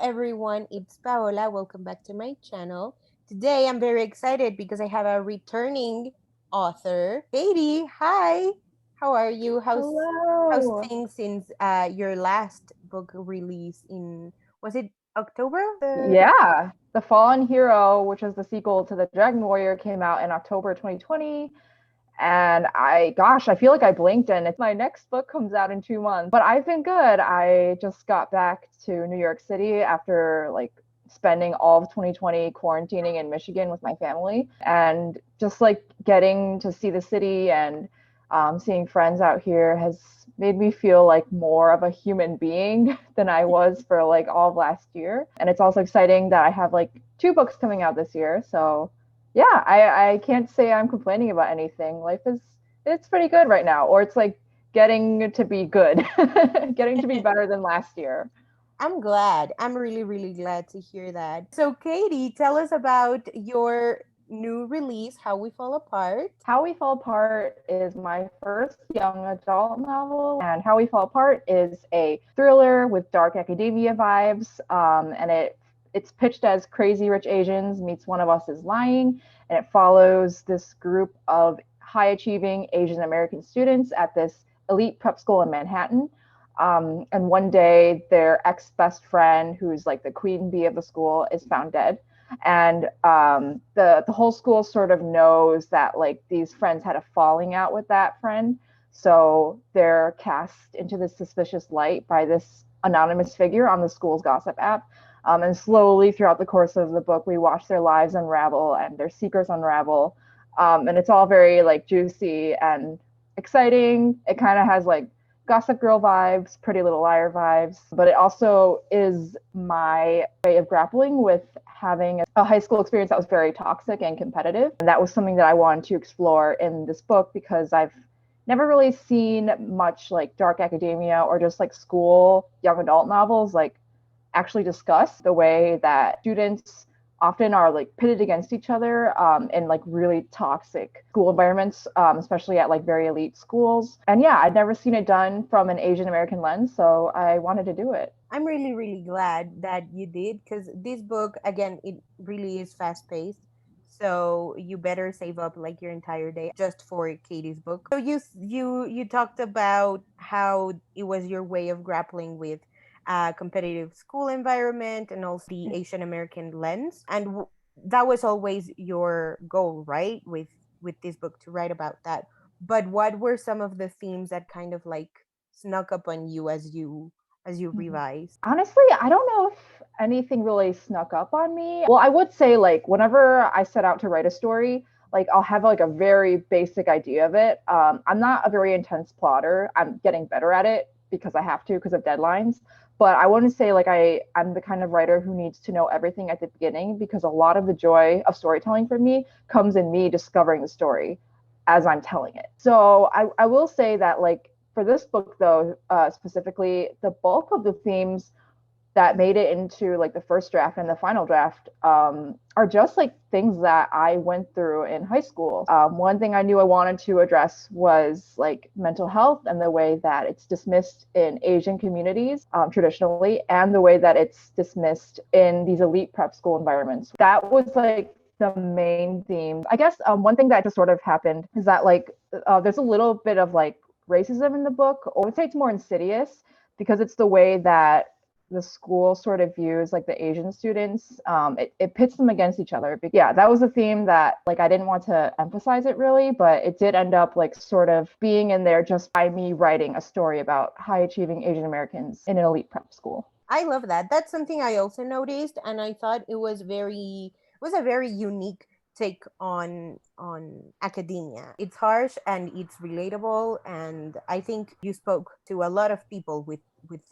everyone, it's Paola. Welcome back to my channel. Today I'm very excited because I have a returning author. Katie, hi. How are you? How's Hello. things since your last book release in, was it October? Yeah, The Fallen Hero, which is the sequel to The Dragon Warrior, came out in October 2020. And I feel like I blinked and it's my next book comes out in 2 months. But I've been good. I just got back to New York City after spending all of 2020 quarantining in Michigan with my family and just like getting to see the city and seeing friends out here has made me feel like more of a human being than I was for like all of last year. And it's also exciting that I have like two books coming out this year. So yeah, I can't say I'm complaining about anything. It's pretty good right now, or it's like getting to be good, getting to be better than last year. I'm glad. I'm really, really glad to hear that. So, Katie, tell us about your new release, How We Fall Apart. How We Fall Apart is my first young adult novel, and How We Fall Apart is a thriller with dark academia vibes, and it's pitched as Crazy Rich Asians meets One of Us is Lying, and it follows this group of high achieving Asian American students at this elite prep school in Manhattan. And one day, their ex best friend, who's like the queen bee of the school, is found dead. And the whole school sort of knows that like these friends had a falling out with that friend, so they're cast into this suspicious light by this anonymous figure on the school's gossip app. And slowly throughout the course of the book, we watch their lives unravel and their secrets unravel. And it's all very like juicy and exciting. It kind of has like Gossip Girl vibes, Pretty Little Liar vibes, but it also is my way of grappling with having a high school experience that was very toxic and competitive. And that was something that I wanted to explore in this book because I've never really seen much like dark academia or just like school young adult novels like actually discuss the way that students often are like pitted against each other in like really toxic school environments, especially at like very elite schools. And yeah, I'd never seen it done from an Asian American lens, so I wanted to do it. I'm really, really glad that you did because this book, again, it really is fast paced. So you better save up like your entire day just for Katie's book. So you talked about how it was your way of grappling with competitive school environment and also the Asian American lens, and that was always your goal, right? With this book to write about that. But what were some of the themes that kind of like snuck up on you as you revise? Honestly, I don't know if anything really snuck up on me. Well, I would say like whenever I set out to write a story, like I'll have like a very basic idea of it. I'm not a very intense plotter. I'm getting better at it because I have to because of deadlines. But I want to say like I'm the kind of writer who needs to know everything at the beginning because a lot of the joy of storytelling for me comes in me discovering the story as I'm telling it. So I will say that like for this book though, specifically, the bulk of the themes that made it into like the first draft and the final draft are just like things that I went through in high school. One thing I knew I wanted to address was like mental health and the way that it's dismissed in Asian communities traditionally, and the way that it's dismissed in these elite prep school environments. That was like the main theme. I guess one thing that just sort of happened is that like there's a little bit of like racism in the book. I would say it's more insidious because it's the way that the school sort of views like the Asian students. It pits them against each other. But yeah, that was a theme that like I didn't want to emphasize it really, but it did end up like sort of being in there just by me writing a story about high achieving Asian Americans in an elite prep school. I love that. That's something I also noticed, and I thought it was a very unique take on academia. It's harsh and it's relatable, and I think you spoke to a lot of people with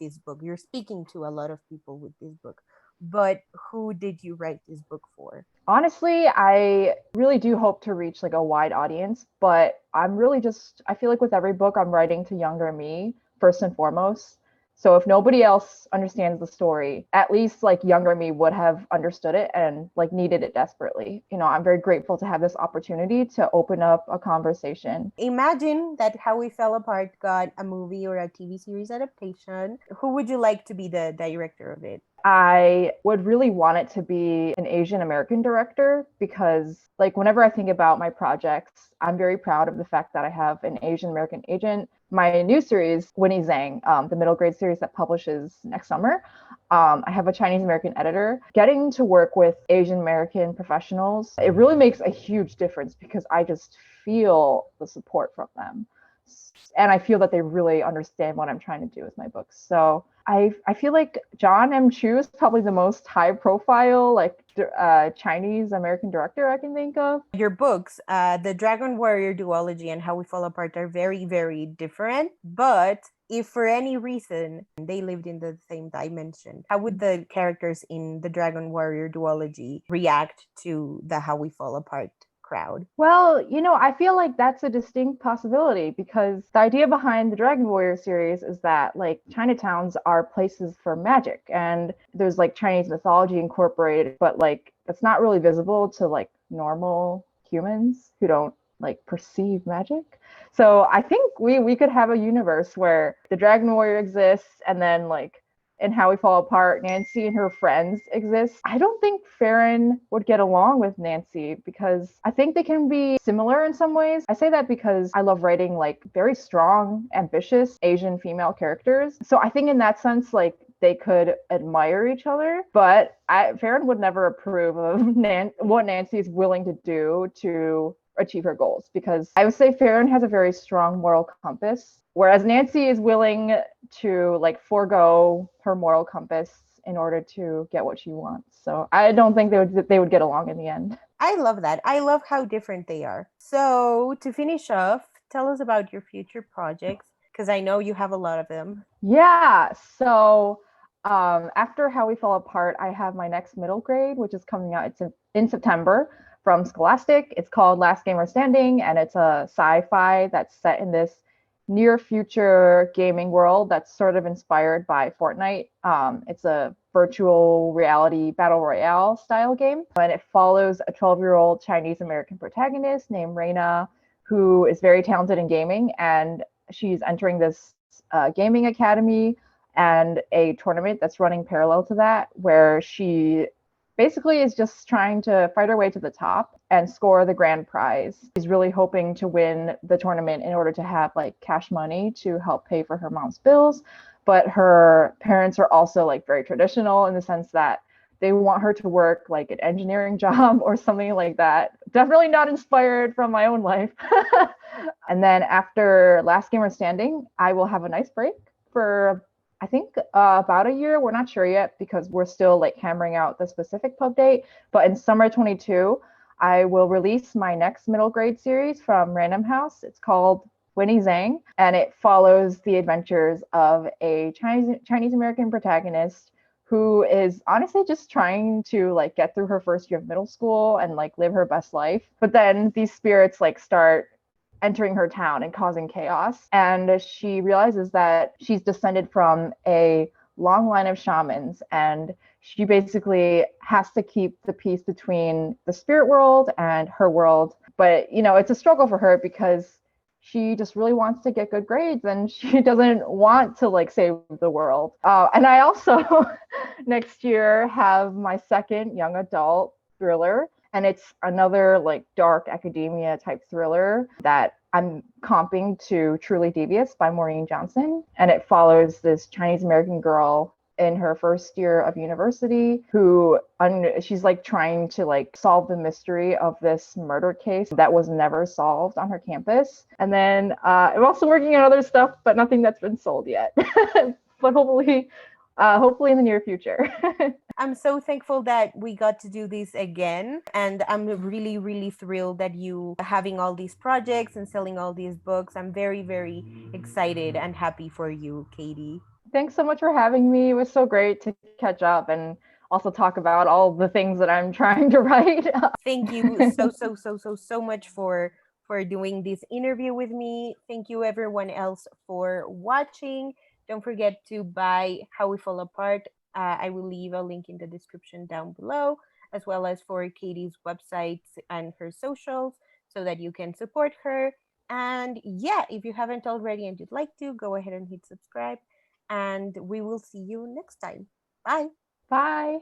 this book. You're speaking to a lot of people with this book. But who did you write this book for? Honestly, I really do hope to reach like a wide audience, but I feel like with every book I'm writing to younger me first and foremost. So if nobody else understands the story, at least like younger me would have understood it and like needed it desperately. You know, I'm very grateful to have this opportunity to open up a conversation. Imagine that How We Fell Apart got a movie or a TV series adaptation. Who would you like to be the director of it? I would really want it to be an Asian American director because, like, whenever I think about my projects, I'm very proud of the fact that I have an Asian American agent. My new series, Winnie Zang, the middle grade series that publishes next summer, I have a Chinese American editor. Getting to work with Asian American professionals, it really makes a huge difference because I just feel the support from them. And I feel that they really understand what I'm trying to do with my books. So I feel like John M. Chu is probably the most high profile like Chinese American director I can think of. Your books, The Dragon Warrior duology and How We Fall Apart, are very, very different. But if for any reason they lived in the same dimension, how would the characters in the Dragon Warrior duology react to the How We Fall Apart crowd? Well, you know, I feel like that's a distinct possibility because the idea behind the Dragon Warrior series is that like Chinatowns are places for magic and there's like Chinese mythology incorporated, but like it's not really visible to like normal humans who don't like perceive magic. So I think we could have a universe where the Dragon Warrior exists and then like and How We Fall Apart, Nancy and her friends exist. I don't think Farron would get along with Nancy because I think they can be similar in some ways. I say that because I love writing like very strong, ambitious Asian female characters. So I think in that sense, like they could admire each other, but Farron would never approve of what Nancy is willing to do to achieve her goals because I would say Farron has a very strong moral compass, whereas Nancy is willing to like forego her moral compass in order to get what she wants. So I don't think they would get along in the end. I love that. I love how different they are. So, to finish off, tell us about your future projects because I know you have a lot of them. Yeah. So after How We Fell Apart, I have my next middle grade, which is coming out. It's in September from Scholastic. It's called Last Gamer Standing, and it's a sci-fi that's set in this near future gaming world that's sort of inspired by Fortnite. It's a virtual reality battle royale style game, and it follows a 12-year-old Chinese American protagonist named Reina, who is very talented in gaming, and she's entering this gaming academy and a tournament that's running parallel to that, where she basically is just trying to fight her way to the top and score the grand prize. She's really hoping to win the tournament in order to have like cash money to help pay for her mom's bills. But her parents are also like very traditional in the sense that they want her to work like an engineering job or something like that. Definitely not inspired from my own life. And then after Last Gamer Standing, I will have a nice break for I think about a year. We're not sure yet because we're still like hammering out the specific pub date. But in summer 22, I will release my next middle grade series from Random House. It's called Winnie Zang, and it follows the adventures of a Chinese American protagonist who is honestly just trying to like get through her first year of middle school and like live her best life. But then these spirits like start entering her town and causing chaos. And she realizes that she's descended from a long line of shamans, and she basically has to keep the peace between the spirit world and her world. But, you know, it's a struggle for her because she just really wants to get good grades and she doesn't want to like save the world. And I also next year have my second young adult thriller, and it's another like dark academia type thriller that I'm comping to Truly Devious by Maureen Johnson. And it follows this Chinese American girl in her first year of university who she's like trying to like solve the mystery of this murder case that was never solved on her campus. And then I'm also working on other stuff, but nothing that's been sold yet. But hopefully in the near future. I'm so thankful that we got to do this again. And I'm really, really thrilled that you having all these projects and selling all these books. I'm very, very excited and happy for you, Katie. Thanks so much for having me. It was so great to catch up and also talk about all the things that I'm trying to write. Thank you so much for doing this interview with me. Thank you everyone else for watching. Don't forget to buy How We Fall Apart. I will leave a link in the description down below, as well as for Katie's websites and her socials, so that you can support her. And yeah, if you haven't already and you'd like to, go ahead and hit subscribe. And we will see you next time. Bye. Bye.